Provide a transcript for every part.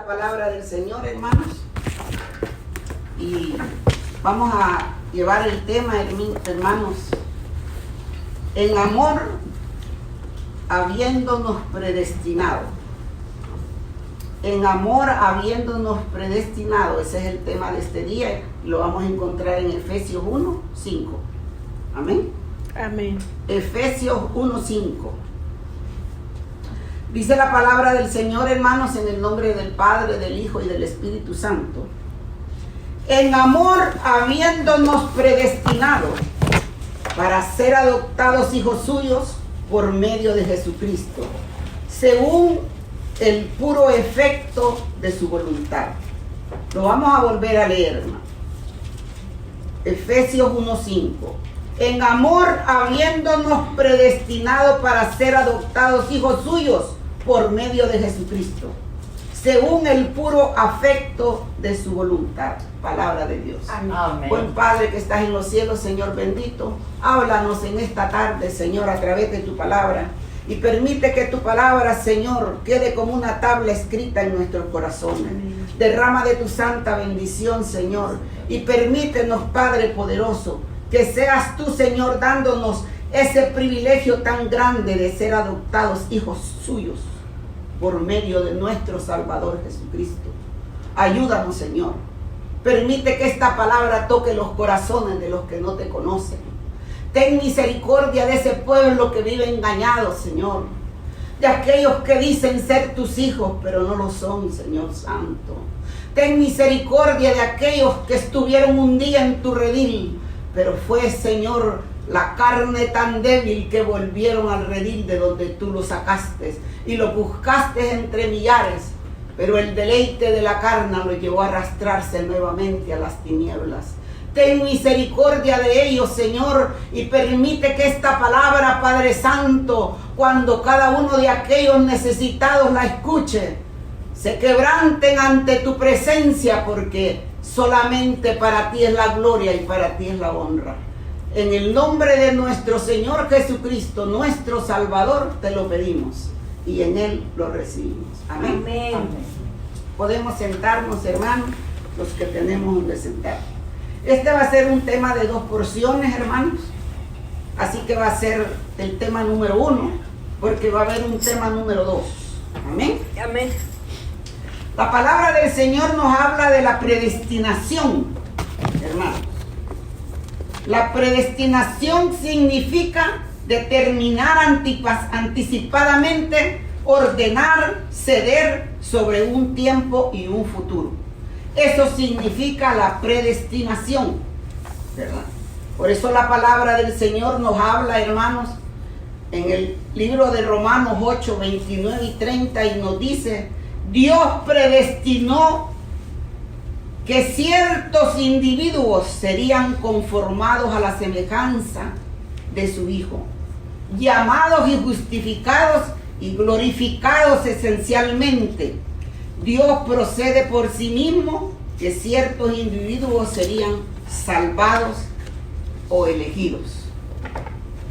la palabra del Señor, hermanos, y vamos a llevar el tema, hermanos, en amor habiéndonos predestinado. En amor habiéndonos predestinado, ese es el tema de este día, lo vamos a encontrar en Efesios 1:5. Amén. Amén. Efesios 1:5. Dice la palabra del Señor, hermanos, en el nombre del Padre, del Hijo y del Espíritu Santo. En amor habiéndonos predestinado para ser adoptados hijos suyos por medio de Jesucristo, según el puro efecto de su voluntad. Lo vamos a volver a leer, hermano. Efesios 1:5. En amor habiéndonos predestinado para ser adoptados hijos suyos por medio de Jesucristo, según el puro afecto de su voluntad. Palabra de Dios. Amén. Buen Padre que estás en los cielos, Señor bendito, háblanos en esta tarde, Señor, a través de tu palabra, y permite que tu palabra, Señor, quede como una tabla escrita en nuestros corazones. Derrama de tu santa bendición, Señor, y permítenos, Padre poderoso, que seas tú, Señor, dándonos ese privilegio tan grande de ser adoptados hijos suyos por medio de nuestro Salvador Jesucristo. Ayúdanos, Señor. Permite que esta palabra toque los corazones de los que no te conocen. Ten misericordia de ese pueblo que vive engañado, Señor. De aquellos que dicen ser tus hijos, pero no lo son, Señor Santo. Ten misericordia de aquellos que estuvieron un día en tu redil, pero fue, Señor, la carne tan débil que volvieron al redil de donde tú los sacaste y los buscaste entre millares, pero el deleite de la carne los llevó a arrastrarse nuevamente a las tinieblas. Ten misericordia de ellos, Señor, y permite que esta palabra, Padre Santo, cuando cada uno de aquellos necesitados la escuche, se quebranten ante tu presencia, porque solamente para ti es la gloria y para ti es la honra. En el nombre de nuestro Señor Jesucristo, nuestro Salvador, te lo pedimos y en Él lo recibimos. Amén. Amén. Amén. Podemos sentarnos, hermanos, los que tenemos donde sentar. Este va a ser un tema de 2 porciones, hermanos. Así que va a ser el tema número 1, porque va a haber un tema número 2. Amén. Amén. La palabra del Señor nos habla de la predestinación, hermanos. La predestinación significa determinar anticipadamente, ordenar, ceder sobre un tiempo y un futuro. Eso significa la predestinación, ¿verdad? Por eso la palabra del Señor nos habla, hermanos, en el libro de Romanos 8, 29 y 30, y nos dice: Dios predestinó que ciertos individuos serían conformados a la semejanza de su Hijo, llamados y justificados y glorificados esencialmente. Dios procede por sí mismo que ciertos individuos serían salvados o elegidos.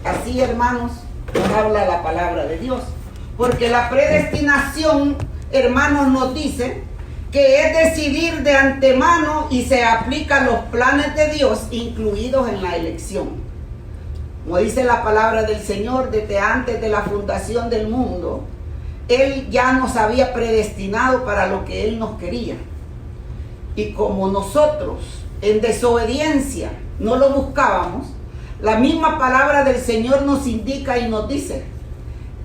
Así, hermanos, nos habla la palabra de Dios, porque la predestinación, hermanos, nos dice que es decidir de antemano y se aplica a los planes de Dios incluidos en la elección. Como dice la palabra del Señor, desde antes de la fundación del mundo, Él ya nos había predestinado para lo que Él nos quería. Y como nosotros en desobediencia no lo buscábamos, la misma palabra del Señor nos indica y nos dice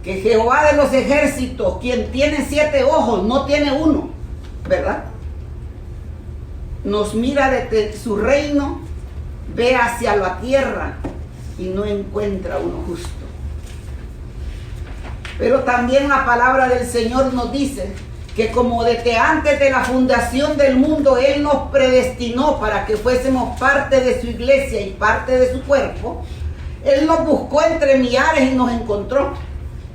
que Jehová de los ejércitos, quien tiene 7 ojos, no tiene uno, ¿verdad? Nos mira desde su reino, ve hacia la tierra y no encuentra uno justo. Pero también la palabra del Señor nos dice que como desde antes de la fundación del mundo Él nos predestinó para que fuésemos parte de su iglesia y parte de su cuerpo, Él nos buscó entre millares y nos encontró.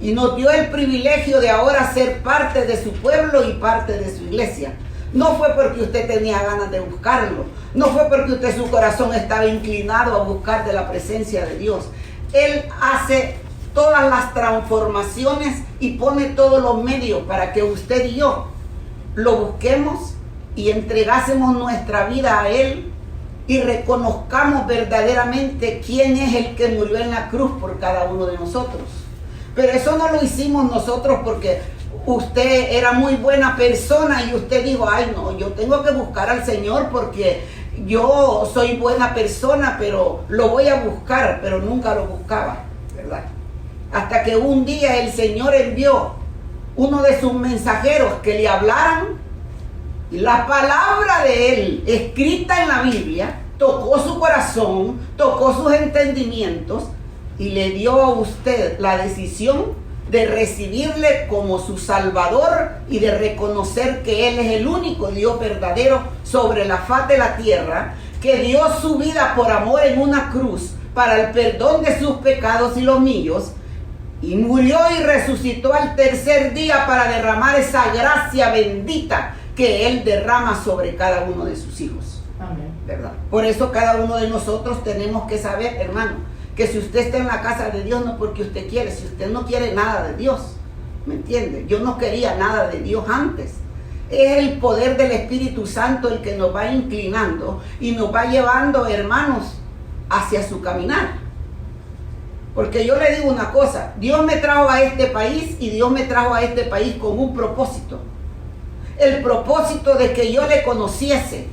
Y nos dio el privilegio de ahora ser parte de su pueblo y parte de su iglesia. No fue porque usted tenía ganas de buscarlo. No fue porque usted su corazón estaba inclinado a buscar de la presencia de Dios. Él hace todas las transformaciones y pone todos los medios para que usted y yo lo busquemos y entregásemos nuestra vida a Él y reconozcamos verdaderamente quién es el que murió en la cruz por cada uno de nosotros. Pero eso no lo hicimos nosotros porque usted era muy buena persona y usted dijo, ay no, yo tengo que buscar al Señor porque yo soy buena persona, pero lo voy a buscar, pero nunca lo buscaba, ¿verdad? Hasta que un día el Señor envió uno de sus mensajeros que le hablaran y la palabra de Él, escrita en la Biblia, tocó su corazón, tocó sus entendimientos y le dio a usted la decisión de recibirle como su Salvador y de reconocer que Él es el único Dios verdadero sobre la faz de la tierra, que dio su vida por amor en una cruz para el perdón de sus pecados y los míos, y murió y resucitó al tercer día para derramar esa gracia bendita que Él derrama sobre cada uno de sus hijos. Amén. ¿Verdad? Por eso cada uno de nosotros tenemos que saber, hermano, que si usted está en la casa de Dios no es porque usted quiere, si usted no quiere nada de Dios, ¿me entiende? Yo no quería nada de Dios antes. Es el poder del Espíritu Santo el que nos va inclinando y nos va llevando, hermanos, hacia su caminar. Porque yo le digo una cosa, Dios me trajo a este país y Dios me trajo a este país con un propósito. El propósito de que yo le conociese.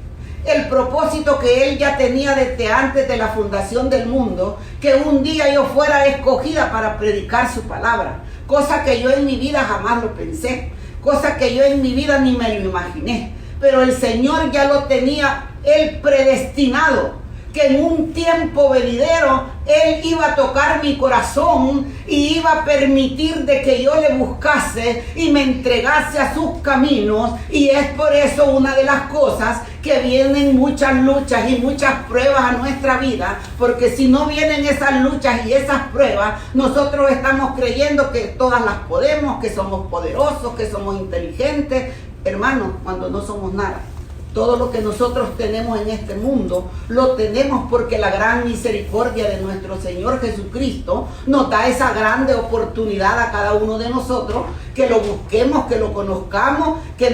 El propósito que Él ya tenía desde antes de la fundación del mundo, que un día yo fuera escogida para predicar su palabra, cosa que yo en mi vida jamás lo pensé, cosa que yo en mi vida ni me lo imaginé, pero el Señor ya lo tenía Él predestinado, que en un tiempo venidero Él iba a tocar mi corazón y iba a permitir de que yo le buscase y me entregase a sus caminos. Y es por eso una de las cosas que vienen muchas luchas y muchas pruebas a nuestra vida, porque si no vienen esas luchas y esas pruebas, nosotros estamos creyendo que todas las podemos, que somos poderosos, que somos inteligentes, hermanos, cuando no somos nada. Todo lo que nosotros tenemos en este mundo, lo tenemos porque la gran misericordia de nuestro Señor Jesucristo nos da esa grande oportunidad a cada uno de nosotros, que lo busquemos, que lo conozcamos, que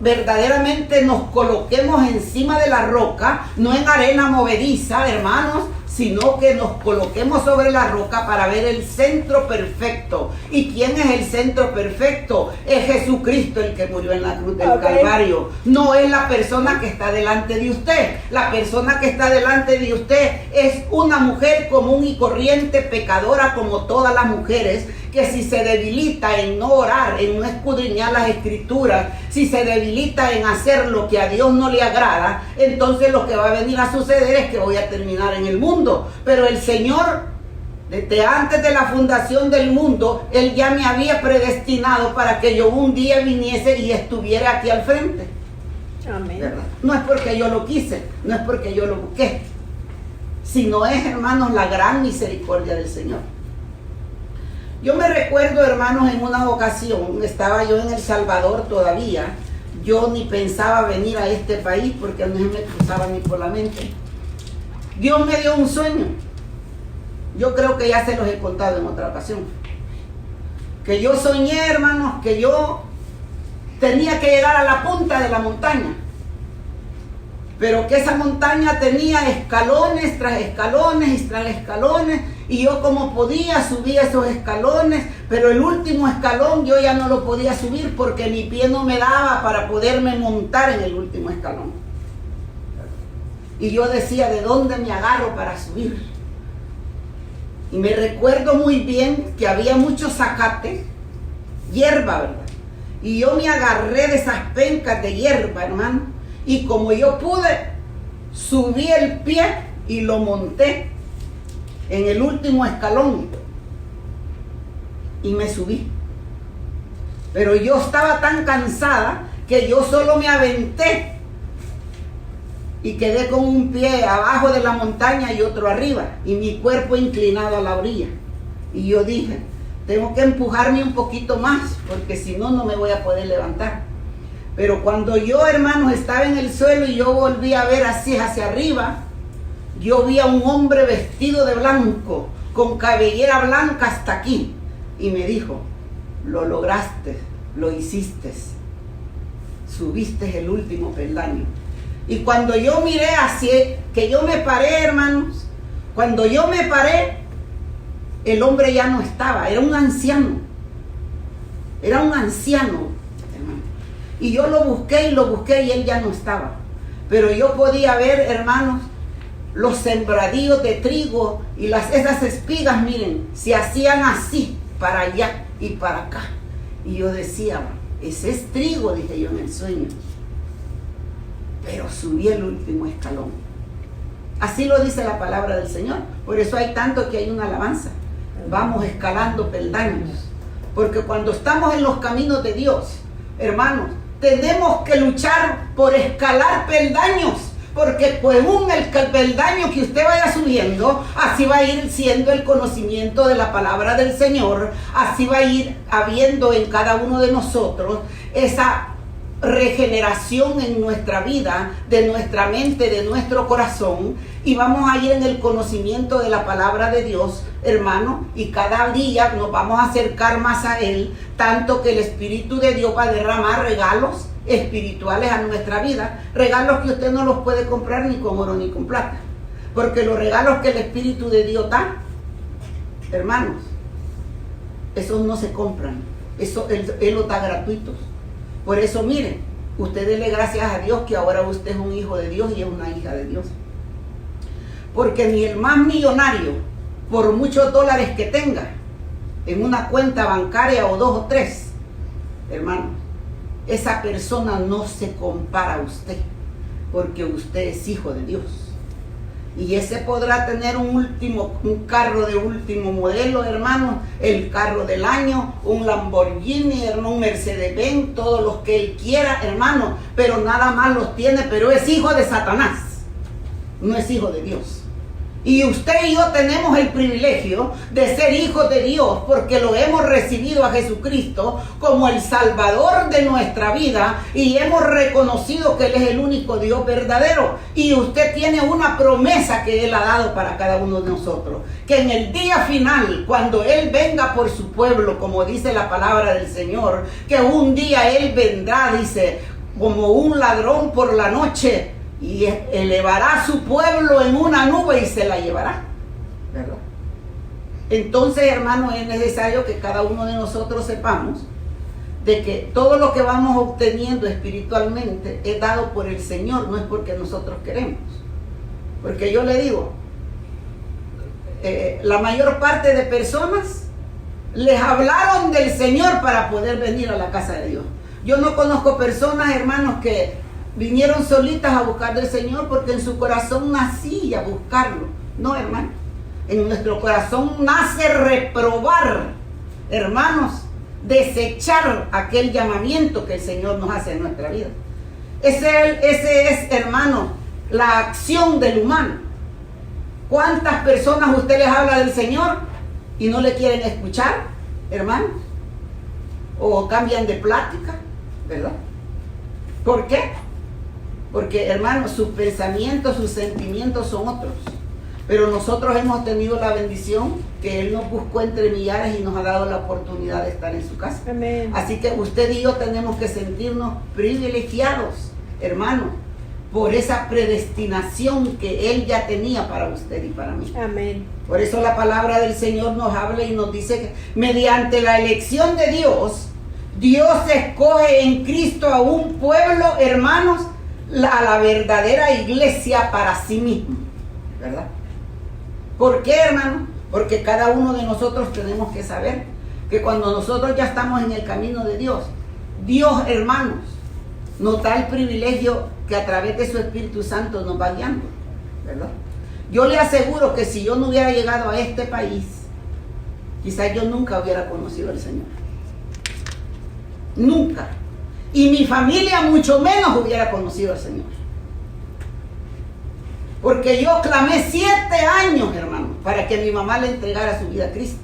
verdaderamente nos coloquemos encima de la roca, no en arena movediza, hermanos, sino que nos coloquemos sobre la roca para ver el centro perfecto. ¿Y quién es el centro perfecto? Es Jesucristo, el que murió en la cruz del Calvario. No es la persona que está delante de usted. La persona que está delante de usted es una mujer común y corriente, pecadora como todas las mujeres, que si se debilita en no orar, en no escudriñar las escrituras, si se debilita en hacer lo que a Dios no le agrada, entonces lo que va a venir a suceder es que voy a terminar en el mundo. Pero el Señor, desde antes de la fundación del mundo, Él ya me había predestinado para que yo un día viniese y estuviera aquí al frente. Amén. ¿Verdad? No es porque yo lo quise, no es porque yo lo busqué, sino es, hermanos, la gran misericordia del Señor. Yo me recuerdo, hermanos, en una ocasión, estaba yo en El Salvador todavía, yo ni pensaba venir a este país porque no me cruzaba ni por la mente. Dios me dio un sueño, yo creo que ya se los he contado en otra ocasión, que yo soñé, hermanos, que yo tenía que llegar a la punta de la montaña, pero que esa montaña tenía escalones tras escalones tras escalones, y yo como podía subir esos escalones, pero el último escalón yo ya no lo podía subir porque mi pie no me daba para poderme montar en el último escalón. Y yo decía, ¿de dónde me agarro para subir? Y me recuerdo muy bien que había mucho zacate, hierba, ¿verdad? Y yo me agarré de esas pencas de hierba, hermano, y como yo pude, subí el pie y lo monté en el último escalón y me subí. Pero yo estaba tan cansada que yo solo me aventé y quedé con un pie abajo de la montaña y otro arriba, y mi cuerpo inclinado a la orilla. Y yo dije, tengo que empujarme un poquito más, porque si no, no me voy a poder levantar. Pero cuando yo, hermanos, estaba en el suelo y yo volví a ver así hacia arriba, yo vi a un hombre vestido de blanco, con cabellera blanca hasta aquí, y me dijo, lo lograste, lo hiciste, subiste el último peldaño. Y cuando yo miré hacia, que yo me paré, hermanos, cuando yo me paré, el hombre ya no estaba, era un anciano. Era un anciano, hermano. Y yo lo busqué y él ya no estaba. Pero yo podía ver, hermanos, los sembradíos de trigo y esas espigas, miren, se hacían así, para allá y para acá. Y yo decía, ese es trigo, dije yo en el sueño. Pero subí el último escalón. Así lo dice la palabra del Señor. Por eso hay tanto que hay una alabanza. Vamos escalando peldaños. Porque cuando estamos en los caminos de Dios, hermanos, tenemos que luchar por escalar peldaños. Porque según el peldaño que usted vaya subiendo, así va a ir siendo el conocimiento de la palabra del Señor. Así va a ir habiendo en cada uno de nosotros esa regeneración en nuestra vida, de nuestra mente, de nuestro corazón, y vamos a ir en el conocimiento de la palabra de Dios, hermano, y cada día nos vamos a acercar más a Él, tanto que el Espíritu de Dios va a derramar regalos espirituales a nuestra vida, regalos que usted no los puede comprar ni con oro ni con plata, porque los regalos que el Espíritu de Dios da, hermanos, esos no se compran, eso Él los da gratuitos. Por eso, miren, usted dele gracias a Dios que ahora usted es un hijo de Dios y es una hija de Dios. Porque ni el más millonario, por muchos dólares que tenga en una cuenta bancaria o 2 o 3, hermano, esa persona no se compara a usted, porque usted es hijo de Dios. Y ese podrá tener un carro de último modelo, hermano, el carro del año, un Lamborghini, hermano, un Mercedes-Benz, todos los que él quiera, hermano, pero nada más los tiene, pero es hijo de Satanás, no es hijo de Dios. Y usted y yo tenemos el privilegio de ser hijos de Dios porque lo hemos recibido a Jesucristo como el Salvador de nuestra vida y hemos reconocido que Él es el único Dios verdadero. Y usted tiene una promesa que Él ha dado para cada uno de nosotros, que en el día final, cuando Él venga por su pueblo, como dice la palabra del Señor, que un día Él vendrá, dice, como un ladrón por la noche, y elevará a su pueblo en una nube y se la llevará, ¿verdad? Entonces, hermano, es necesario que cada uno de nosotros sepamos de que todo lo que vamos obteniendo espiritualmente es dado por el Señor, no es porque nosotros queremos. Porque yo le digo, la mayor parte de personas les hablaron del Señor para poder venir a la casa de Dios. Yo no conozco personas, hermanos, que vinieron solitas a buscar del Señor porque en su corazón nacía buscarlo. No, hermano. En nuestro corazón nace reprobar, hermanos, desechar aquel llamamiento que el Señor nos hace en nuestra vida. Ese es, hermano, la acción del humano. ¿Cuántas personas usted les habla del Señor y no le quieren escuchar, hermanos? O cambian de plática, ¿verdad? ¿Por qué? Porque, hermanos, sus pensamientos, sus sentimientos son otros. Pero nosotros hemos tenido la bendición que Él nos buscó entre millares y nos ha dado la oportunidad de estar en su casa. Amén. Así que usted y yo tenemos que sentirnos privilegiados, hermanos, por esa predestinación que Él ya tenía para usted y para mí. Amén. Por eso la palabra del Señor nos habla y nos dice que mediante la elección de Dios, Dios escoge en Cristo a un pueblo, hermanos, a la verdadera iglesia para sí mismo, ¿verdad? ¿Por qué, hermano? Porque cada uno de nosotros tenemos que saber que cuando nosotros ya estamos en el camino de Dios, Dios, hermanos, nos da el privilegio que a través de su Espíritu Santo nos va guiando, ¿verdad? Yo le aseguro que si yo no hubiera llegado a este país, quizás yo nunca hubiera conocido al Señor. Nunca. Y mi familia mucho menos hubiera conocido al Señor. Porque yo clamé 7 años, hermano, para que mi mamá le entregara su vida a Cristo.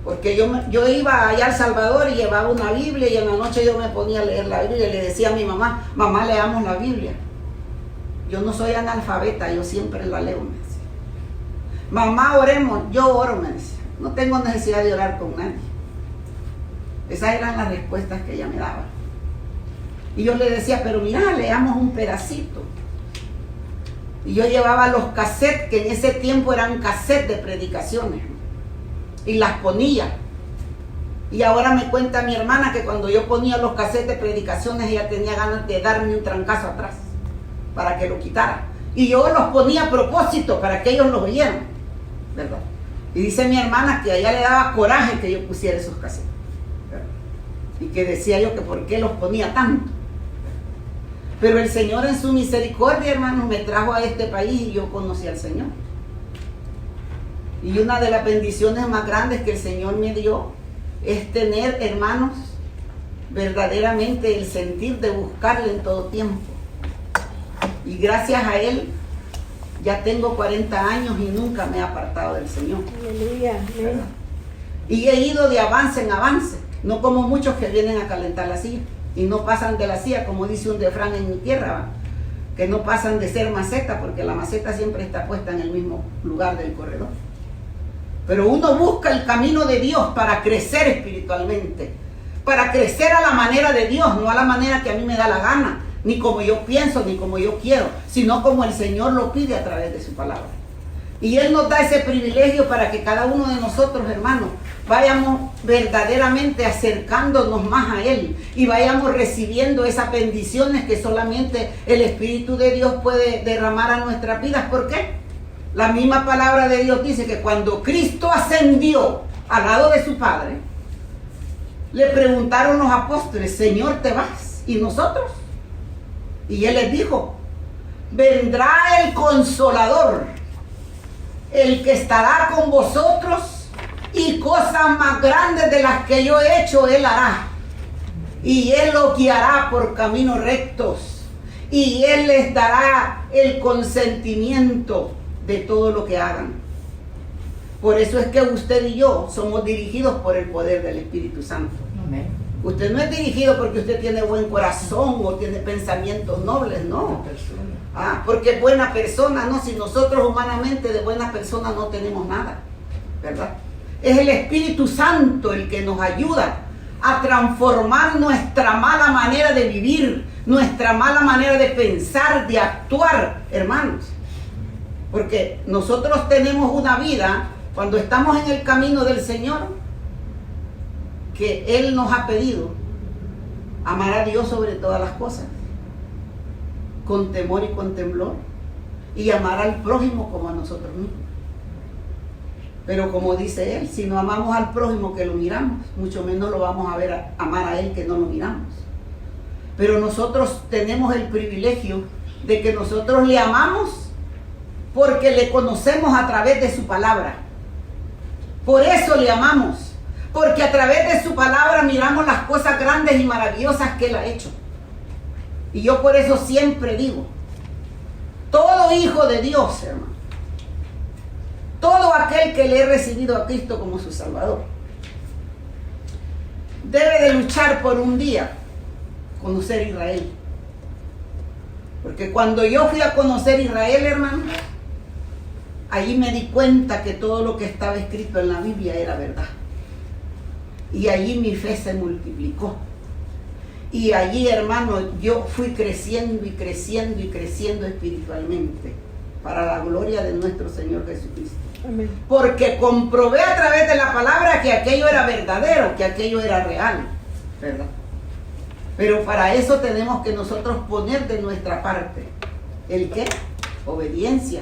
Porque yo iba allá a El Salvador y llevaba una Biblia y en la noche yo me ponía a leer la Biblia y le decía a mi mamá, mamá, leamos la Biblia. Yo no soy analfabeta, yo siempre la leo, me decía. Mamá, oremos, yo oro, me decía. No tengo necesidad de orar con nadie. Esas eran las respuestas que ella me daba. Y yo le decía, pero mira, leamos un pedacito. Y yo llevaba los cassettes, que en ese tiempo eran cassettes de predicaciones, y las ponía. Y ahora me cuenta mi hermana que cuando yo ponía los cassettes de predicaciones, ella tenía ganas de darme un trancazo atrás para que lo quitara. Y yo los ponía a propósito para que ellos los oyeran, ¿verdad? Y dice mi hermana que a ella le daba coraje que yo pusiera esos cassettes, ¿verdad? Y que decía yo que por qué los ponía tanto. Pero el Señor en su misericordia, hermanos, me trajo a este país y yo conocí al Señor. Y una de las bendiciones más grandes que el Señor me dio es tener, hermanos, verdaderamente el sentir de buscarle en todo tiempo. Y gracias a Él ya tengo 40 años y nunca me he apartado del Señor. Aleluya. ¿Verdad? Y he ido de avance en avance, no como muchos que vienen a calentar la silla y no pasan de la silla, como dice un refrán en mi tierra, ¿va? Que no pasan de ser maceta, porque la maceta siempre está puesta en el mismo lugar del corredor. Pero uno busca el camino de Dios para crecer espiritualmente, para crecer a la manera de Dios, no a la manera que a mí me da la gana, ni como yo pienso, ni como yo quiero, sino como el Señor lo pide a través de su palabra. Y Él nos da ese privilegio para que cada uno de nosotros, hermanos, vayamos verdaderamente acercándonos más a Él y vayamos recibiendo esas bendiciones que solamente el Espíritu de Dios puede derramar a nuestras vidas. ¿Por qué? La misma palabra de Dios dice que cuando Cristo ascendió al lado de su Padre, le preguntaron los apóstoles, Señor, ¿te vas? ¿Y nosotros? Y Él les dijo, vendrá el Consolador, el que estará con vosotros, y cosas más grandes de las que yo he hecho, Él hará. Y Él los guiará por caminos rectos. Y Él les dará el consentimiento de todo lo que hagan. Por eso es que usted y yo somos dirigidos por el poder del Espíritu Santo. Amén. Usted no es dirigido porque usted tiene buen corazón o tiene pensamientos nobles, no. Porque es buena persona, no. Si nosotros humanamente de buena persona no tenemos nada, ¿verdad? Es el Espíritu Santo el que nos ayuda a transformar nuestra mala manera de vivir, nuestra mala manera de pensar, de actuar, hermanos. Porque nosotros tenemos una vida, cuando estamos en el camino del Señor, que Él nos ha pedido amar a Dios sobre todas las cosas, con temor y con temblor, y amar al prójimo como a nosotros mismos. Pero como dice Él, si no amamos al prójimo que lo miramos, mucho menos lo vamos a ver amar a Él que no lo miramos. Pero nosotros tenemos el privilegio de que nosotros le amamos porque le conocemos a través de su palabra. Por eso le amamos, porque a través de su palabra miramos las cosas grandes y maravillosas que Él ha hecho. Y yo por eso siempre digo, todo hijo de Dios, hermano, todo aquel que le ha recibido a Cristo como su Salvador, debe de luchar por un día conocer Israel. Porque cuando yo fui a conocer Israel, hermano, allí me di cuenta que todo lo que estaba escrito en la Biblia era verdad. Y allí mi fe se multiplicó. Y allí, hermano, yo fui creciendo y creciendo y creciendo espiritualmente para la gloria de nuestro Señor Jesucristo. Amén. Porque comprobé a través de la palabra que aquello era verdadero, que aquello era real, ¿verdad? Pero para eso tenemos que nosotros poner de nuestra parte, ¿el qué? Obediencia,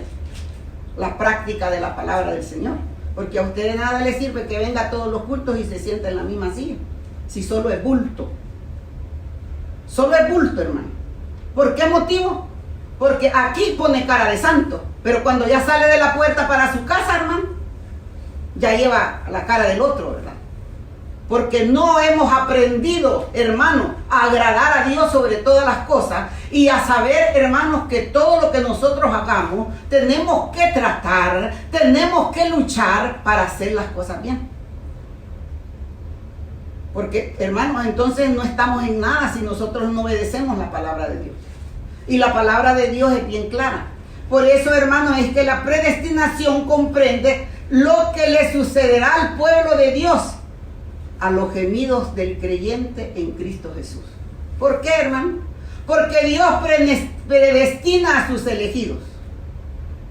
la práctica de la palabra del Señor. Porque a usted de nada le sirve que venga a todos los cultos y se sienta en la misma silla, si solo es bulto. Solo es bulto, hermano. ¿Por qué motivo? Porque aquí pone cara de santo, pero cuando ya sale de la puerta para su casa, hermano, ya lleva la cara del otro, ¿verdad? Porque no hemos aprendido, hermano, a agradar a Dios sobre todas las cosas y a saber, hermanos, que todo lo que nosotros hagamos, tenemos que tratar, tenemos que luchar para hacer las cosas bien. Porque, hermanos, entonces no estamos en nada si nosotros no obedecemos la palabra de Dios. Y la palabra de Dios es bien clara. Por eso, hermanos, es que la predestinación comprende lo que le sucederá al pueblo de Dios a los gemidos del creyente en Cristo Jesús. ¿Por qué, hermano? Porque Dios predestina a sus elegidos,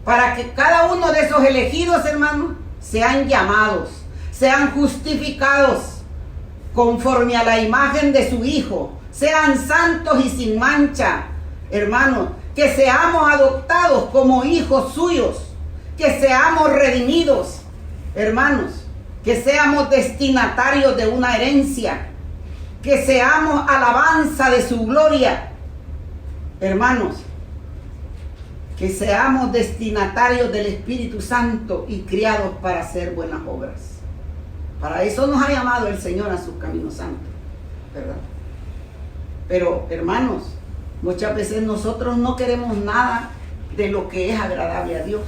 para que cada uno de esos elegidos, hermano, sean llamados, sean justificados conforme a la imagen de su Hijo, sean santos y sin mancha, hermanos, que seamos adoptados como hijos suyos, que seamos redimidos, hermanos, que seamos destinatarios de una herencia, que seamos alabanza de su gloria, hermanos, que seamos destinatarios del Espíritu Santo y criados para hacer buenas obras. Para eso nos ha llamado el Señor a sus caminos santos, ¿verdad? Pero, hermanos, muchas veces nosotros no queremos nada de lo que es agradable a Dios,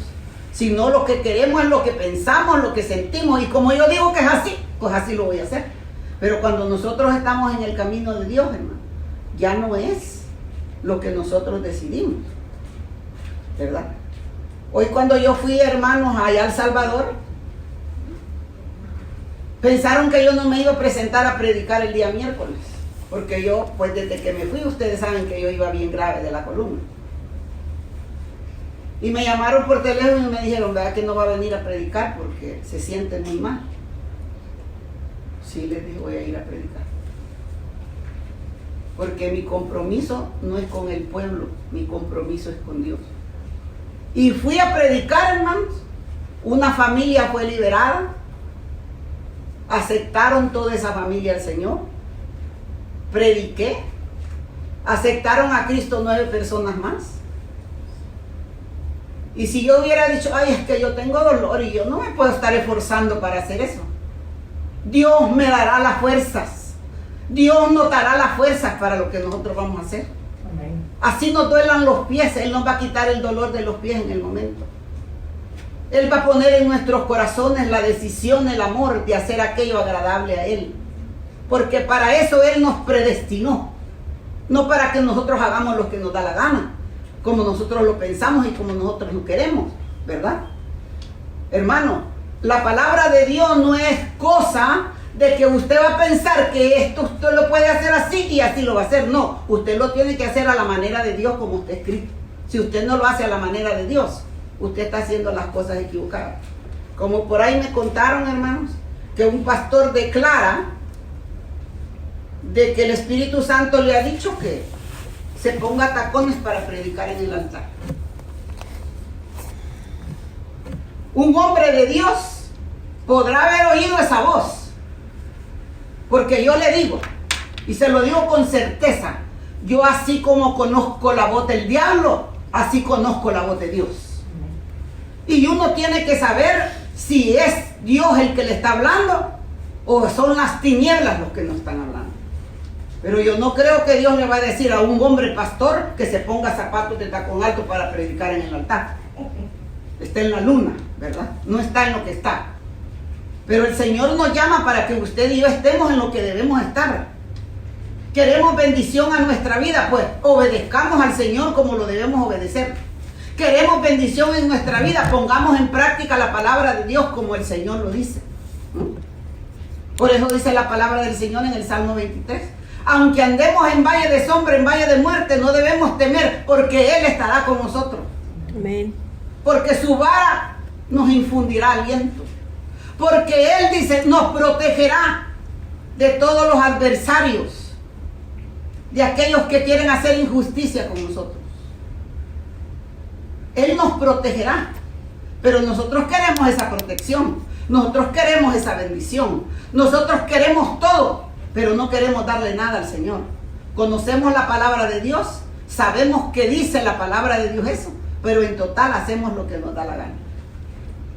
sino lo que queremos es lo que pensamos, lo que sentimos, y como yo digo que es así, pues así lo voy a hacer. Pero cuando nosotros estamos en el camino de Dios, hermano, ya no es lo que nosotros decidimos, ¿verdad? Hoy cuando yo fui, hermanos, allá a El Salvador, pensaron que yo no me iba a presentar a predicar el día miércoles, porque yo, pues desde que me fui, ustedes saben que yo iba bien grave de la columna. Y me llamaron por teléfono y me dijeron, ¿verdad que no va a venir a predicar porque se siente muy mal? Sí, les dije, voy a ir a predicar. Porque mi compromiso no es con el pueblo, mi compromiso es con Dios. Y fui a predicar, hermanos. Una familia fue liberada. Aceptaron toda esa familia al Señor. Prediqué. Aceptaron a Cristo 9 personas más. Y si yo hubiera dicho, ay, es que yo tengo dolor y yo no me puedo estar esforzando para hacer eso, Dios me dará las fuerzas. Dios nos dará las fuerzas para lo que nosotros vamos a hacer. Amén. Así nos duelan los pies, Él nos va a quitar el dolor de los pies en el momento. Él va a poner en nuestros corazones la decisión, el amor de hacer aquello agradable a Él. Porque para eso Él nos predestinó. No para que nosotros hagamos lo que nos da la gana, como nosotros lo pensamos y como nosotros lo queremos, ¿verdad? Hermano, la palabra de Dios no es cosa de que usted va a pensar que esto usted lo puede hacer así y así lo va a hacer. No, usted lo tiene que hacer a la manera de Dios como está escrito. Si usted no lo hace a la manera de Dios, usted está haciendo las cosas equivocadas. Como por ahí me contaron, hermanos, que un pastor declara de que el Espíritu Santo le ha dicho que se ponga tacones para predicar en el altar. Un hombre de Dios podrá haber oído esa voz, porque yo le digo, y se lo digo con certeza, yo así como conozco la voz del diablo, así conozco la voz de Dios. Y uno tiene que saber si es Dios el que le está hablando o son las tinieblas los que nos están hablando. Pero yo no creo que Dios le va a decir a un hombre pastor que se ponga zapatos de tacón alto para predicar en el altar. Está en la luna, ¿verdad? No está en lo que está. Pero el Señor nos llama para que usted y yo estemos en lo que debemos estar. Queremos bendición a nuestra vida, pues obedezcamos al Señor como lo debemos obedecer. Queremos bendición en nuestra vida, pongamos en práctica la palabra de Dios como el Señor lo dice. Por eso dice la palabra del Señor en el Salmo 23. Aunque andemos en valle de sombra, en valle de muerte, no debemos temer, porque Él estará con nosotros. Amén. Porque su vara nos infundirá aliento. Porque Él dice, nos protegerá de todos los adversarios, de aquellos que quieren hacer injusticia con nosotros. Él nos protegerá, pero nosotros queremos esa protección, nosotros queremos esa bendición, nosotros queremos todo, pero no queremos darle nada al Señor. Conocemos la palabra de Dios, sabemos que dice la palabra de Dios eso, pero en total hacemos lo que nos da la gana.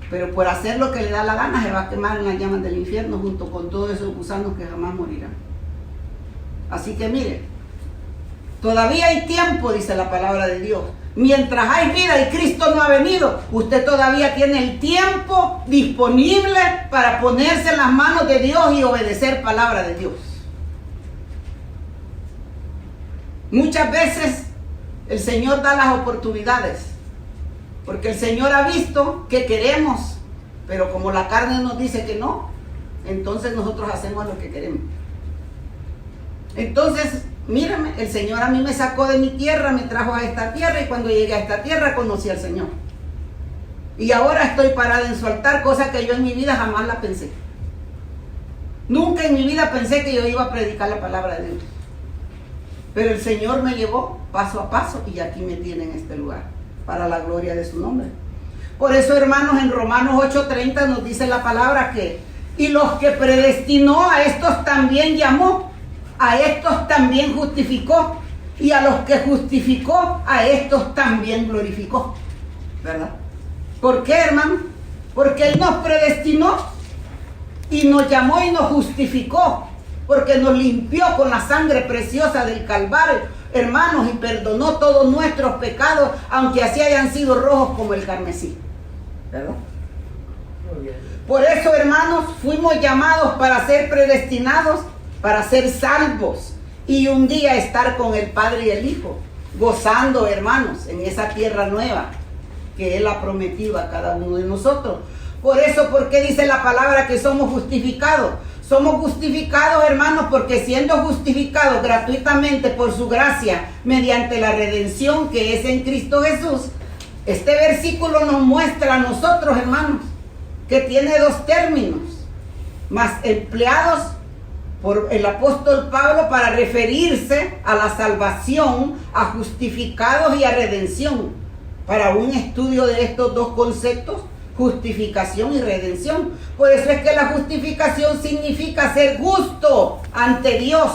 Pero por hacer lo que le da la gana se va a quemar en las llamas del infierno junto con todos esos gusanos que jamás morirán. Así que mire, todavía hay tiempo, dice la palabra de Dios. Mientras hay vida y Cristo no ha venido, usted todavía tiene el tiempo disponible para ponerse en las manos de Dios y obedecer palabra de Dios. Muchas veces el Señor da las oportunidades, porque el Señor ha visto que queremos, pero como la carne nos dice que no, entonces nosotros hacemos lo que queremos. Entonces, mírame, el Señor a mí me sacó de mi tierra, me trajo a esta tierra, y cuando llegué a esta tierra conocí al Señor. Y ahora estoy parada en su altar, cosa que yo en mi vida jamás la pensé. Nunca en mi vida pensé que yo iba a predicar la palabra de Dios. Pero el Señor me llevó paso a paso y aquí me tiene en este lugar, para la gloria de su nombre. Por eso, hermanos, en Romanos 8:30 nos dice la palabra que, y los que predestinó, a estos también llamó, a estos también justificó, y a los que justificó, a estos también glorificó. ¿Verdad? ¿Por qué, hermano? Porque Él nos predestinó y nos llamó y nos justificó, porque nos limpió con la sangre preciosa del Calvario, hermanos, y perdonó todos nuestros pecados, aunque así hayan sido rojos como el carmesí. ¿Verdad? Por eso, hermanos, fuimos llamados para ser predestinados, para ser salvos, y un día estar con el Padre y el Hijo, gozando, hermanos, en esa tierra nueva que Él ha prometido a cada uno de nosotros. Por eso, porque dice la palabra que somos justificados. Somos justificados, hermanos, porque siendo justificados gratuitamente por su gracia, mediante la redención que es en Cristo Jesús, este versículo nos muestra a nosotros, hermanos, que tiene dos términos, más empleados por el apóstol Pablo para referirse a la salvación, a justificados y a redención. Para un estudio de estos dos conceptos, justificación y redención. Por eso es que la justificación significa ser justo ante Dios,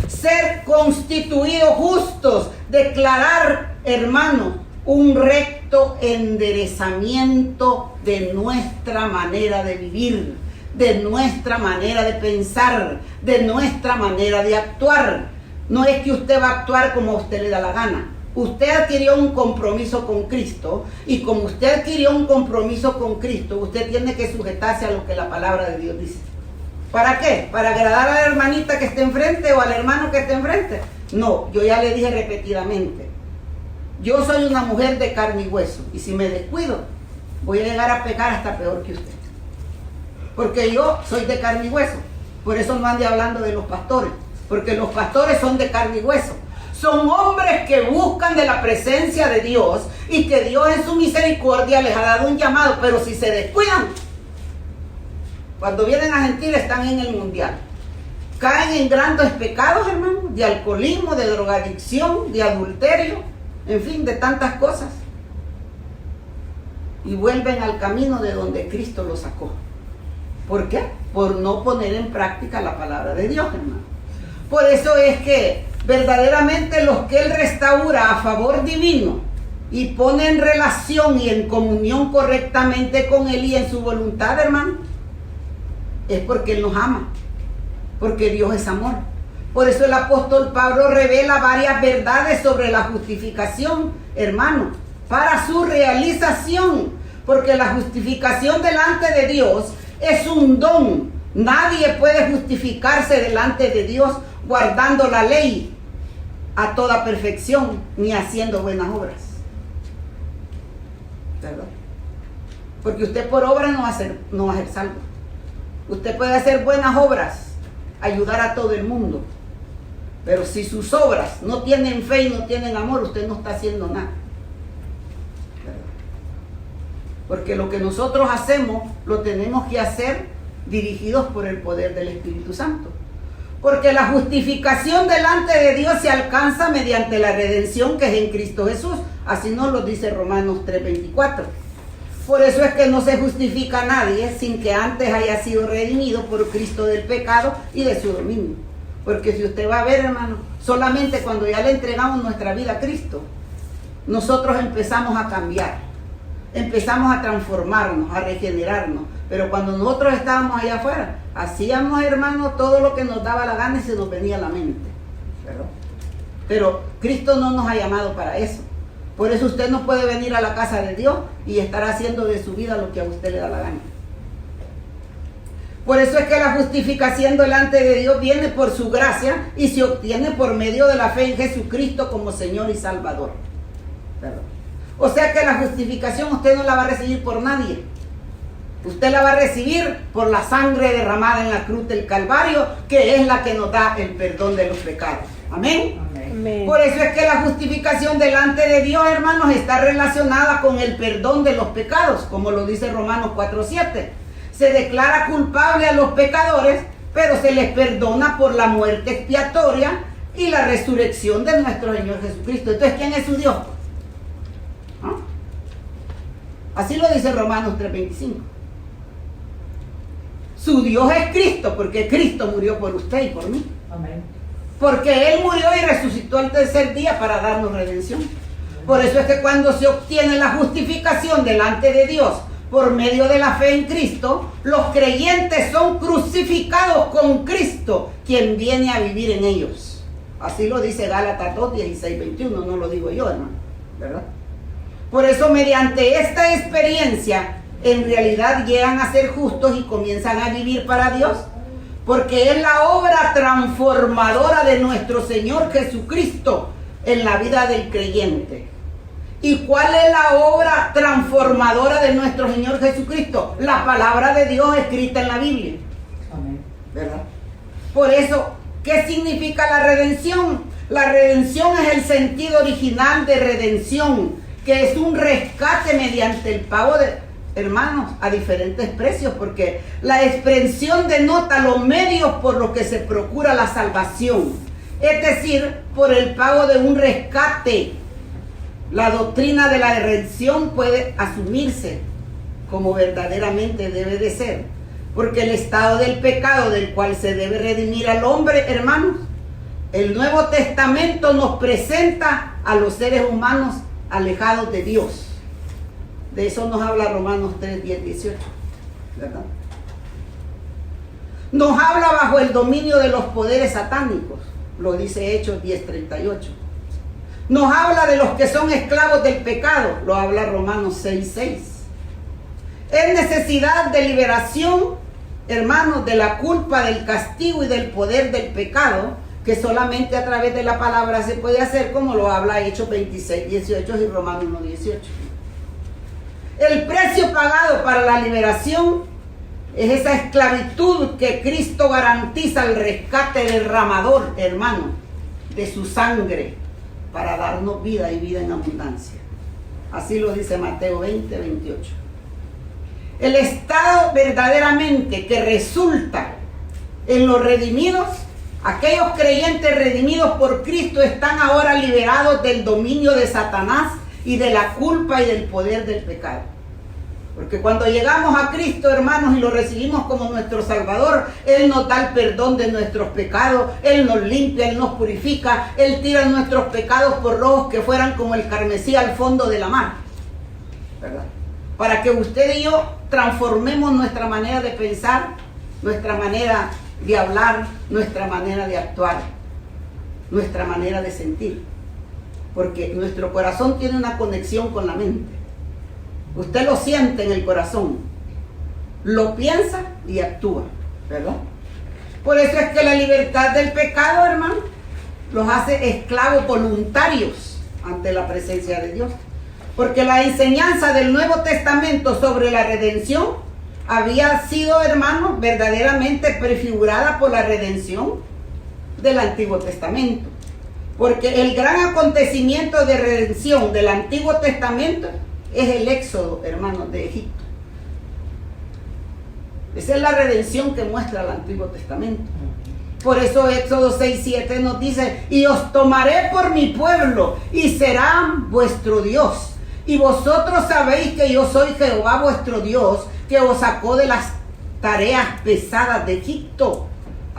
ser constituidos justos, declarar, hermano, un recto enderezamiento de nuestra manera de vivir, de nuestra manera de pensar, de nuestra manera de actuar. No es que usted va a actuar como a usted le da la gana. Usted adquirió un compromiso con Cristo, y como usted adquirió un compromiso con Cristo, usted tiene que sujetarse a lo que la palabra de Dios dice. ¿Para qué? ¿Para agradar a la hermanita que esté enfrente o al hermano que esté enfrente? No, yo ya le dije repetidamente, yo soy una mujer de carne y hueso, y si me descuido, voy a llegar a pecar hasta peor que usted. Porque yo soy de carne y hueso. Por eso no ande hablando de los pastores, porque los pastores son de carne y hueso. Son hombres que buscan de la presencia de Dios, y que Dios en su misericordia les ha dado un llamado, pero si se descuidan, cuando vienen a gentil están en el mundial. Caen en grandes pecados, hermano, de alcoholismo, de drogadicción, de adulterio, en fin, de tantas cosas. Y vuelven al camino de donde Cristo los sacó. ¿Por qué? Por no poner en práctica la palabra de Dios, hermano. Por eso es que verdaderamente los que Él restaura a favor divino y pone en relación y en comunión correctamente con Él y en su voluntad, hermano, es porque Él nos ama, porque Dios es amor. Por eso el apóstol Pablo revela varias verdades sobre la justificación, hermano, para su realización, porque la justificación delante de Dios es un don. Nadie puede justificarse delante de Dios guardando la ley a toda perfección, ni haciendo buenas obras. ¿Verdad? Porque usted por obra no va a ser salvo. Usted puede hacer buenas obras, ayudar a todo el mundo, pero si sus obras no tienen fe y no tienen amor, usted no está haciendo nada. ¿Verdad? Porque lo que nosotros hacemos, lo tenemos que hacer dirigidos por el poder del Espíritu Santo. Porque la justificación delante de Dios se alcanza mediante la redención que es en Cristo Jesús. Así nos lo dice Romanos 3:24. Por eso es que no se justifica a nadie sin que antes haya sido redimido por Cristo del pecado y de su dominio. Porque si usted va a ver, hermano, solamente cuando ya le entregamos nuestra vida a Cristo, nosotros empezamos a cambiar, empezamos a transformarnos, a regenerarnos. Pero cuando nosotros estábamos allá afuera, hacíamos, hermano, todo lo que nos daba la gana y se nos venía a la mente, ¿verdad? Pero Cristo no nos ha llamado para eso. Por eso usted no puede venir a la casa de Dios y estar haciendo de su vida lo que a usted le da la gana. Por eso es que la justificación delante de Dios viene por su gracia y se obtiene por medio de la fe en Jesucristo como Señor y Salvador, ¿verdad? O sea que la justificación usted no la va a recibir por nadie. Usted la va a recibir por la sangre derramada en la cruz del Calvario, que es la que nos da el perdón de los pecados. Amén. Amén. Por eso es que la justificación delante de Dios, hermanos, está relacionada con el perdón de los pecados, como lo dice Romanos 4:7. Se declara culpable a los pecadores, pero se les perdona por la muerte expiatoria y la resurrección de nuestro Señor Jesucristo. Entonces, ¿quién es su Dios? ¿Ah? Así lo dice Romanos 3:25. Su Dios es Cristo, porque Cristo murió por usted y por mí. Amén. Porque Él murió y resucitó al tercer día para darnos redención. Por eso es que cuando se obtiene la justificación delante de Dios por medio de la fe en Cristo, los creyentes son crucificados con Cristo, quien viene a vivir en ellos. Así lo dice Gálatas 2:16-21, no lo digo yo, hermano, ¿verdad? Por eso, mediante esta experiencia, en realidad llegan a ser justos y comienzan a vivir para Dios, porque es la obra transformadora de nuestro Señor Jesucristo en la vida del creyente. ¿Y cuál es la obra transformadora de nuestro Señor Jesucristo? La palabra de Dios escrita en la Biblia. Amén. ¿Verdad? Por eso, ¿qué significa la redención? La redención es el sentido original de redención, que es un rescate mediante el pago de, hermanos, a diferentes precios, porque la expresión denota los medios por los que se procura la salvación, es decir, por el pago de un rescate. La doctrina de la redención puede asumirse como verdaderamente debe de ser, porque el estado del pecado del cual se debe redimir al hombre, hermanos, el Nuevo Testamento nos presenta a los seres humanos alejados de Dios. De eso nos habla Romanos 3:10-18, ¿verdad? Nos habla bajo el dominio de los poderes satánicos, lo dice Hechos 10:38. Nos habla de los que son esclavos del pecado, lo habla Romanos 6:6. Es necesidad de liberación, hermanos, de la culpa, del castigo y del poder del pecado, que solamente a través de la palabra se puede hacer, como lo habla Hechos 26:18 y Romanos 1:18. El precio pagado para la liberación es esa esclavitud que Cristo garantiza al rescate derramador, hermano, de su sangre para darnos vida y vida en abundancia. Así lo dice Mateo 20:28. El estado verdaderamente que resulta en los redimidos, aquellos creyentes redimidos por Cristo están ahora liberados del dominio de Satanás y de la culpa y del poder del pecado. Porque cuando llegamos a Cristo, hermanos, y lo recibimos como nuestro Salvador, Él nos da el perdón de nuestros pecados, Él nos limpia, Él nos purifica, Él tira nuestros pecados por rojos que fueran como el carmesí al fondo de la mar, ¿verdad? Para que usted y yo transformemos nuestra manera de pensar, nuestra manera de hablar, nuestra manera de actuar, nuestra manera de sentir. Porque nuestro corazón tiene una conexión con la mente. Usted lo siente en el corazón, lo piensa y actúa, ¿verdad? Por eso es que la libertad del pecado, hermano, los hace esclavos voluntarios ante la presencia de Dios. Porque la enseñanza del Nuevo Testamento sobre la redención había sido, hermano, verdaderamente prefigurada por la redención del Antiguo Testamento. Porque el gran acontecimiento de redención del Antiguo Testamento es el éxodo, hermanos, de Egipto. Esa es la redención que muestra el Antiguo Testamento. Por eso Éxodo 6:7 nos dice: y os tomaré por mi pueblo y serán vuestro Dios. Y vosotros sabéis que yo soy Jehová vuestro Dios, que os sacó de las tareas pesadas de Egipto.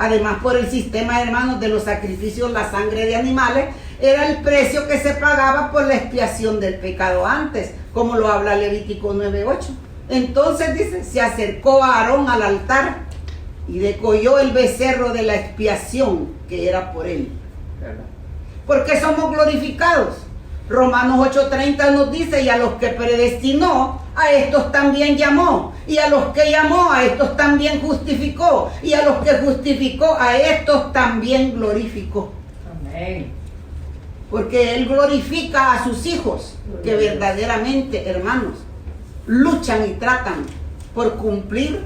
Además, por el sistema, hermanos, de los sacrificios, la sangre de animales era el precio que se pagaba por la expiación del pecado antes, como lo habla Levítico 9:8. Entonces dice: se acercó a Aarón al altar y degolló el becerro de la expiación que era por él, ¿verdad? Porque somos glorificados. Romanos 8:30 nos dice: y a los que predestinó, a estos también llamó, y a los que llamó, a estos también justificó, y a los que justificó, a estos también glorificó. Amén. Porque Él glorifica a sus hijos, que verdaderamente, hermanos, luchan y tratan por cumplir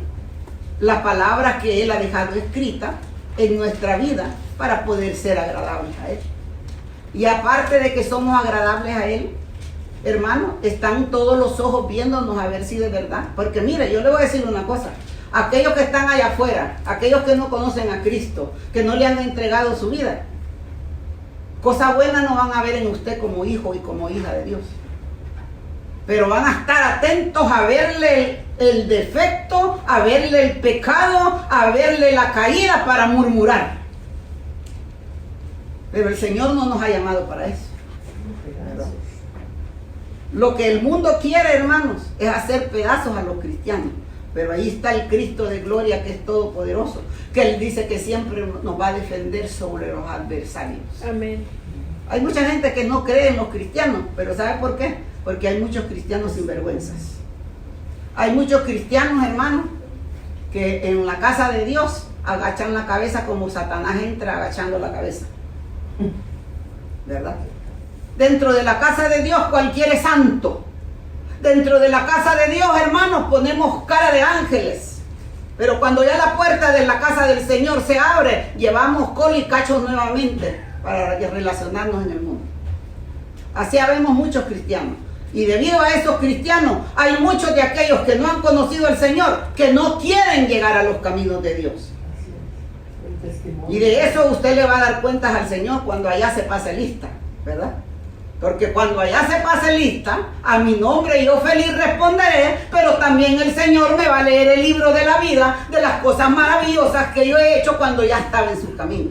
la palabra que Él ha dejado escrita en nuestra vida para poder ser agradables a Él. Y aparte de que somos agradables a Él, hermano, están todos los ojos viéndonos a ver si de verdad. Porque mire, yo le voy a decir una cosa. Aquellos que están allá afuera, aquellos que no conocen a Cristo, que no le han entregado su vida, cosas buenas no van a ver en usted como hijo y como hija de Dios. Pero van a estar atentos a verle el defecto, a verle el pecado, a verle la caída para murmurar. Pero el Señor no nos ha llamado para eso. Lo que el mundo quiere, hermanos, es hacer pedazos a los cristianos. Pero ahí está el Cristo de gloria, que es todopoderoso, que Él dice que siempre nos va a defender sobre los adversarios. Amén. Hay mucha gente que no cree en los cristianos, pero ¿sabe por qué? Porque hay muchos cristianos sinvergüenzas. Hay muchos cristianos, hermanos, que en la casa de Dios agachan la cabeza como Satanás entra agachando la cabeza. ¿Verdad? Dentro de la casa de Dios cualquiera es santo. Dentro de la casa de Dios, hermanos, ponemos cara de ángeles. Pero cuando ya la puerta de la casa del Señor se abre, llevamos col y cachos nuevamente para relacionarnos en el mundo. Así habemos muchos cristianos. Y debido a esos cristianos, hay muchos de aquellos que no han conocido al Señor, que no quieren llegar a los caminos de Dios. Y de eso usted le va a dar cuentas al Señor cuando allá se pase lista, ¿verdad? Porque cuando allá se pase lista, a mi nombre yo feliz responderé, pero también el Señor me va a leer el libro de la vida, de las cosas maravillosas que yo he hecho cuando ya estaba en su camino.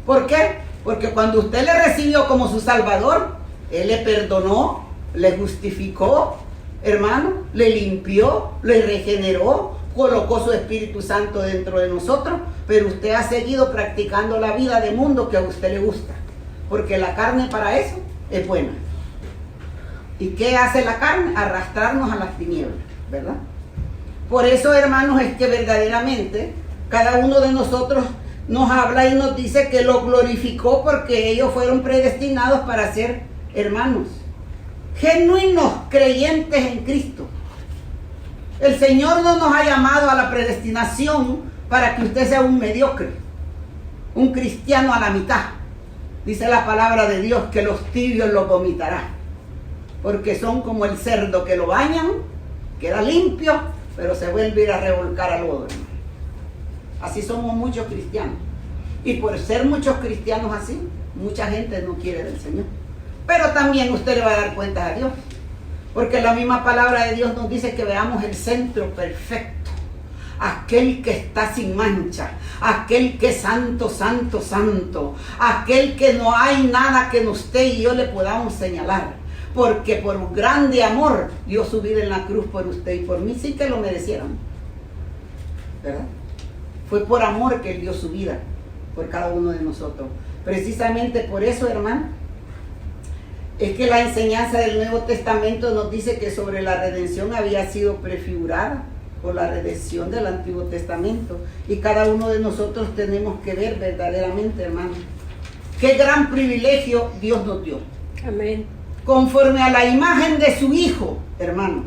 ¿Por qué? Porque cuando usted le recibió como su Salvador, Él le perdonó, le justificó, hermano, le limpió, le regeneró, colocó su Espíritu Santo dentro de nosotros, pero usted ha seguido practicando la vida de mundo que a usted le gusta. Porque la carne para eso es buena. ¿Y qué hace la carne? Arrastrarnos a las tinieblas, ¿verdad? Por eso, hermanos, es que verdaderamente cada uno de nosotros nos habla y nos dice que lo glorificó porque ellos fueron predestinados para ser, hermanos, genuinos creyentes en Cristo. El Señor no nos ha llamado a la predestinación para que usted sea un mediocre, un cristiano a la mitad. Dice la palabra de Dios que los tibios los vomitará, porque son como el cerdo que lo bañan, queda limpio, pero se vuelve a ir a revolcar al lodo. Así somos muchos cristianos. Y por ser muchos cristianos así, mucha gente no quiere del Señor. Pero también usted le va a dar cuenta a Dios, porque la misma palabra de Dios nos dice que veamos el centro perfecto. Aquel que está sin mancha, aquel que es santo, santo, santo, aquel que no hay nada que usted y yo le podamos señalar, porque por grande amor dio su vida en la cruz por usted y por mí, sin que lo merecieran, ¿verdad? Fue por amor que Él dio su vida por cada uno de nosotros. Precisamente por eso, hermano, es que la enseñanza del Nuevo Testamento nos dice que sobre la redención había sido prefigurada por la redención del Antiguo Testamento, y cada uno de nosotros tenemos que ver verdaderamente, hermano, qué gran privilegio Dios nos dio. Amén. Conforme a la imagen de su Hijo, hermanos.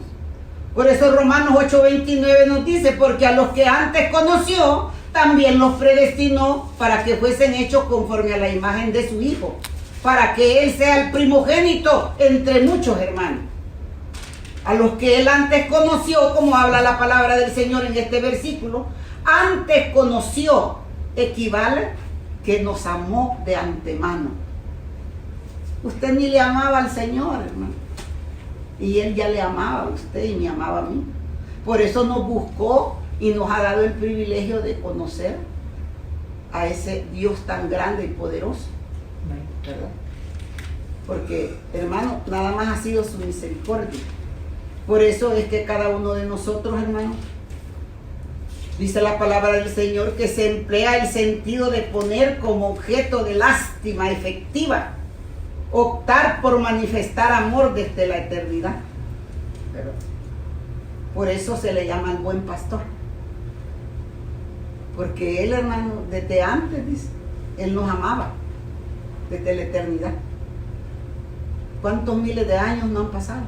Por eso Romanos 8:29 nos dice, porque a los que antes conoció, también los predestinó para que fuesen hechos conforme a la imagen de su Hijo, para que Él sea el primogénito entre muchos hermanos. A los que Él antes conoció, como habla la palabra del Señor en este versículo, antes conoció, equivale que nos amó de antemano. Usted ni le amaba al Señor, hermano, y Él ya le amaba a usted y me amaba a mí. Por eso nos buscó y nos ha dado el privilegio de conocer a ese Dios tan grande y poderoso, ¿verdad? Porque, hermano, nada más ha sido su misericordia. Por eso es que cada uno de nosotros, hermano, dice la palabra del Señor que se emplea el sentido de poner como objeto de lástima efectiva, optar por manifestar amor desde la eternidad. Pero por eso se le llama el buen pastor. Porque Él, hermano, desde antes, dice, Él nos amaba, desde la eternidad. ¿Cuántos miles de años no han pasado?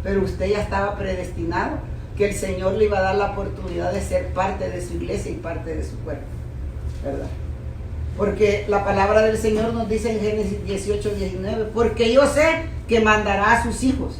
Pero usted ya estaba predestinado que el Señor le iba a dar la oportunidad de ser parte de su iglesia y parte de su cuerpo, ¿verdad? Porque la palabra del Señor nos dice en Génesis 18, 19, porque yo sé que mandará a sus hijos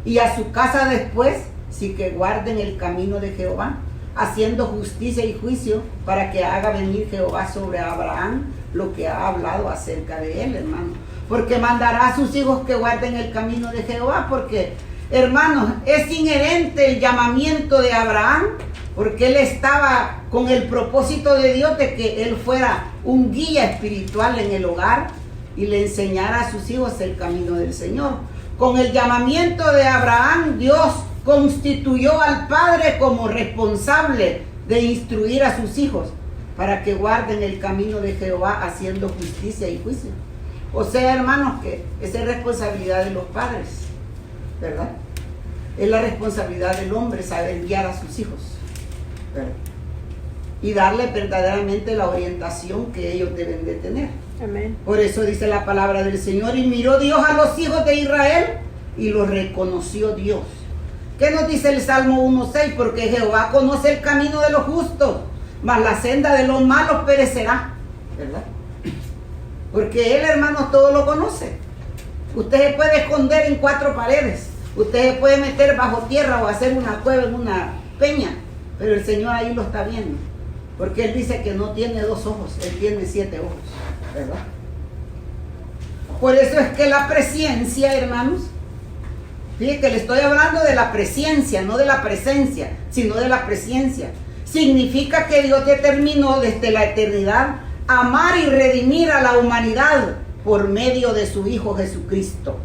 y a su casa después, si que guarden el camino de Jehová, haciendo justicia y juicio, para que haga venir Jehová sobre Abraham lo que ha hablado acerca de él, hermano. Porque mandará a sus hijos que guarden el camino de Jehová, porque, hermanos, es inherente el llamamiento de Abraham, porque él estaba con el propósito de Dios de que él fuera un guía espiritual en el hogar y le enseñara a sus hijos el camino del Señor. Con el llamamiento de Abraham, Dios constituyó al padre como responsable de instruir a sus hijos para que guarden el camino de Jehová haciendo justicia y juicio. O sea, hermanos, que esa es responsabilidad de los padres, ¿verdad? Es la responsabilidad del hombre saber guiar a sus hijos, ¿verdad? Y darle verdaderamente la orientación que ellos deben de tener. Amén. Por eso dice la palabra del Señor, y miró Dios a los hijos de Israel y los reconoció Dios. ¿Qué nos dice el Salmo 1:6? Porque Jehová conoce el camino de los justos, mas la senda de los malos perecerá, ¿verdad? Porque Él, hermanos, todo lo conoce. Usted se puede esconder en 4 paredes, usted se puede meter bajo tierra o hacer una cueva en una peña, pero el Señor ahí lo está viendo, porque Él dice que no tiene 2 ojos, Él tiene 7 ojos, ¿verdad? Por eso es que la presciencia, hermanos, fíjense que le estoy hablando de la presciencia, no de la presencia, sino de la presciencia. Significa que Dios determinó desde la eternidad amar y redimir a la humanidad por medio de su Hijo Jesucristo.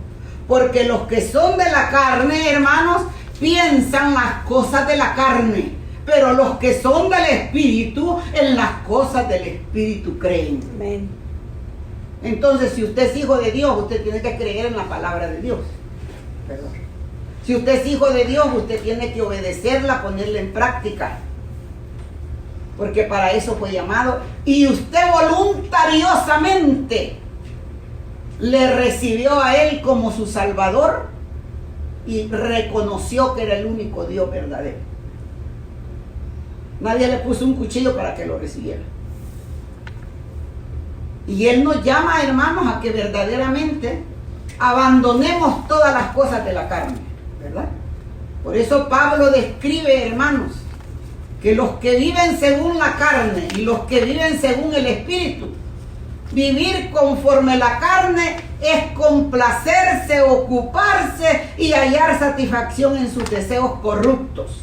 Porque los que son de la carne, hermanos, piensan las cosas de la carne, pero los que son del Espíritu, en las cosas del Espíritu creen. Amén. Entonces, si usted es hijo de Dios, usted tiene que creer en la palabra de Dios. Perdón. Si usted es hijo de Dios, usted tiene que obedecerla, ponerla en práctica. Porque para eso fue llamado. Y usted voluntariosamente le recibió a Él como su Salvador y reconoció que era el único Dios verdadero. Nadie le puso un cuchillo para que lo recibiera. Y Él nos llama, hermanos, a que verdaderamente abandonemos todas las cosas de la carne, ¿verdad? Por eso Pablo describe, hermanos, que los que viven según la carne y los que viven según el Espíritu, vivir conforme la carne es complacerse, ocuparse y hallar satisfacción en sus deseos corruptos.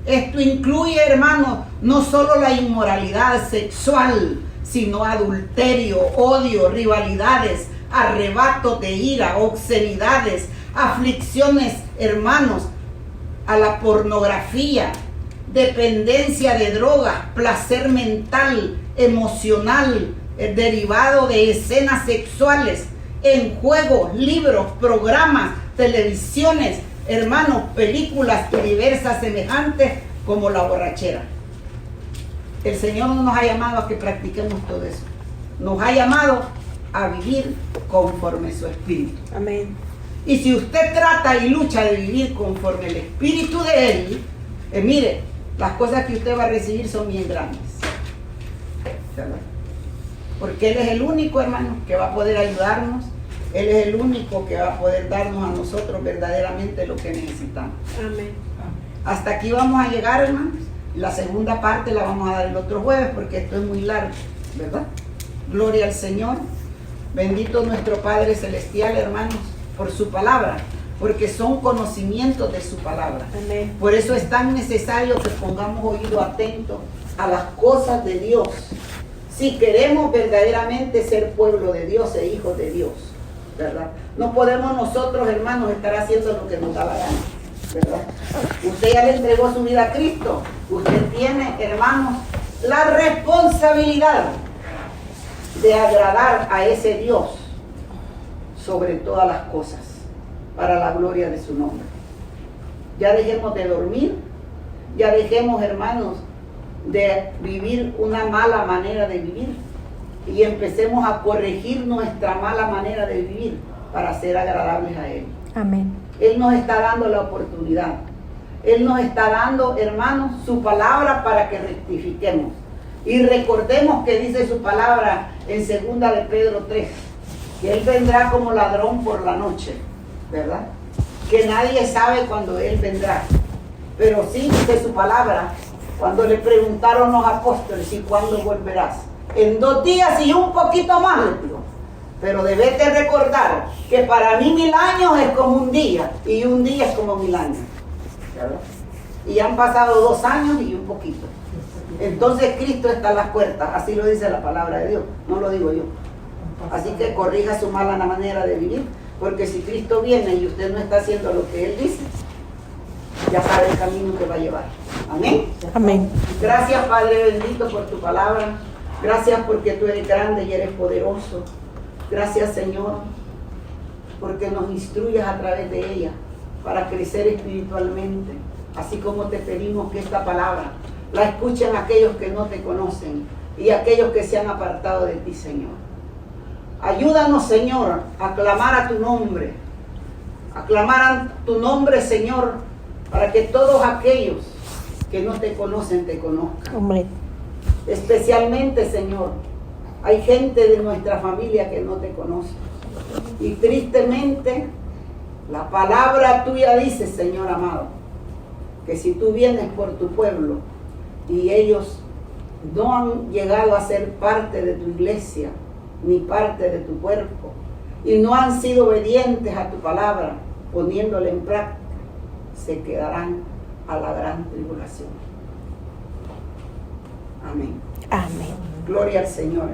Esto incluye, hermanos, no solo la inmoralidad sexual, sino adulterio, odio, rivalidades, arrebatos de ira, obscenidades, aflicciones, hermanos, a la pornografía, dependencia de drogas, placer mental, emocional, derivado de escenas sexuales, en juegos, libros, programas, televisiones, hermanos, películas y diversas semejantes como la borrachera. El Señor no nos ha llamado a que practiquemos todo eso. Nos ha llamado a vivir conforme su Espíritu. Amén. Y si usted trata y lucha de vivir conforme el Espíritu de Él, mire, las cosas que usted va a recibir son bien grandes, ¿verdad? Porque Él es el único, hermano, que va a poder ayudarnos. Él es el único que va a poder darnos a nosotros verdaderamente lo que necesitamos. Amén. Hasta aquí vamos a llegar, hermanos. La segunda parte la vamos a dar el otro jueves porque esto es muy largo, ¿verdad? Gloria al Señor. Bendito nuestro Padre Celestial, hermanos, por su palabra, porque son conocimientos de su palabra. Amén. Por eso es tan necesario que pongamos oído atento a las cosas de Dios. Si queremos verdaderamente ser pueblo de Dios e hijos de Dios, ¿verdad? No podemos nosotros, hermanos, estar haciendo lo que nos da la gana, ¿verdad? Usted ya le entregó su vida a Cristo. Usted tiene, hermanos, la responsabilidad de agradar a ese Dios sobre todas las cosas, para la gloria de su nombre. Ya dejemos de dormir, ya dejemos, hermanos, de vivir una mala manera de vivir y empecemos a corregir nuestra mala manera de vivir para ser agradables a Él. Amén. Él nos está dando la oportunidad. Él nos está dando, hermanos, su palabra para que rectifiquemos. Y recordemos que dice su palabra en 2 de Pedro 3, que Él vendrá como ladrón por la noche, ¿verdad? Que nadie sabe cuándo Él vendrá. Pero sí dice su palabra, cuando le preguntaron los apóstoles, ¿y cuándo volverás? En 2 días y un poquito más, le digo. Pero debes de recordar que para mí 1000 años es como un día, y un día es como 1000 años, ¿verdad? Y han pasado 2 años y un poquito. Entonces Cristo está a las puertas, así lo dice la palabra de Dios, no lo digo yo. Así que corrija su mala manera de vivir, porque si Cristo viene y usted no está haciendo lo que Él dice, ya sabe el camino que va a llevar. Amén. Amén. Gracias, Padre bendito, por tu palabra. Gracias porque tú eres grande y eres poderoso. Gracias, Señor, porque nos instruyes a través de ella para crecer espiritualmente, así como te pedimos que esta palabra la escuchen aquellos que no te conocen y aquellos que se han apartado de ti, Señor. Ayúdanos, Señor, a clamar a tu nombre, Señor, para que todos aquellos que no te conocen te conozcan. Amén. Especialmente, Señor, hay gente de nuestra familia que no te conoce. Y tristemente, la palabra tuya dice, Señor amado, que si tú vienes por tu pueblo y ellos no han llegado a ser parte de tu iglesia, ni parte de tu cuerpo, y no han sido obedientes a tu palabra, poniéndola en práctica, se quedarán a la gran tribulación. Amén. Amén. Gloria al Señor.